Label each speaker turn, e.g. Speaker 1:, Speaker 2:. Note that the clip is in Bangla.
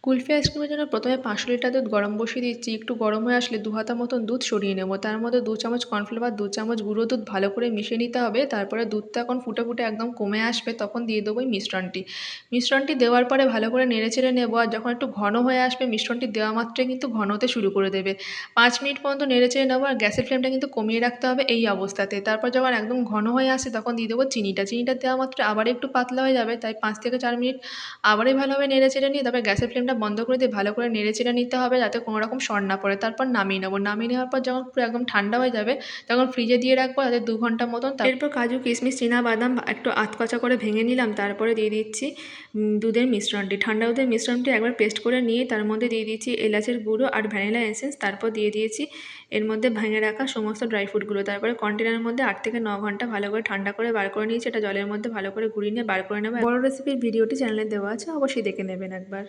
Speaker 1: কুলফি আইসক্রিমের জন্য প্রথমে 500 লিটার দুধ গরম বসিয়ে দিচ্ছি। একটু গরম হয়ে আসলে 2 হাতা মতন দুধ সরিয়ে নেব। তার মধ্যে 2 চামচ কর্নফ্লাওয়ার, 2 চামচ গুঁড়ো দুধ ভালো করে মিশিয়ে নিতে হবে। তারপরে দুধটা যখন ফুটে ফুটে একদম কমে আসবে তখন দিয়ে দেবো এই মিশ্রণটি দেওয়ার পরে ভালো করে নেড়েচেড়ে নেব। আর যখন একটু ঘন হয়ে আসবে মিশ্রণটি দেওয়া মাত্রই কিন্তু ঘন হতে শুরু করে দেবে। 5 মিনিট পর্যন্ত নেড়েচেড়ে নেব। আর গ্যাসের ফ্লেমটা কিন্তু কমিয়ে রাখতে হবে এই অবস্থাতে। তারপর যখন একদম ঘন হয়ে আসে তখন দিয়ে দেবো চিনিটা দেওয়া মাত্র আবার একটু পাতলা হয়ে যাবে, তাই 5 থেকে 4 মিনিট আবারই ভালোভাবে নেড়েচেড়ে নিয়ে তারপরে গ্যাসের ফ্লেমটা বন্ধ করে দিয়ে ভালো করে নেড়েচেড়ে নিতে হবে যাতে কোনো রকম সর না পড়ে। তারপর নামিয়ে নেব। নামিয়ে নেওয়ার পর যখন পুরো একদম ঠান্ডা হয়ে যাবে তখন ফ্রিজে দিয়ে রাখবো যাতে 2 ঘন্টা মতন। এরপর কাজু, কিশমিশ, বাদাম একটু আধকচা করে ভেঙে নিলাম। তারপরে দিয়ে দিচ্ছি দুধের মিশ্রণটি। ঠান্ডা দুধের মিশ্রণটি একবার পেস্ট করে নিয়ে তার মধ্যে দিয়ে দিচ্ছি এলাচের গুঁড়ো আর ভ্যানিলা এসেন্স। তারপর দিয়ে দিয়েছি এর মধ্যে ভেঙে রাখা সমস্ত ড্রাই ফ্রুটগুলো। তারপরে কন্টেনারের মধ্যে 8 থেকে 9 ঘন্টা ভালো করে ঠান্ডা করে বার করে নিয়েছি। এটা জলের মধ্যে ভালো করে গুঁড়িয়ে নিয়ে বার করে নেব। বড় রেসিপির ভিডিওটি চ্যানেলে দেওয়া আছে, অবশ্যই দেখে নেবেন একবার।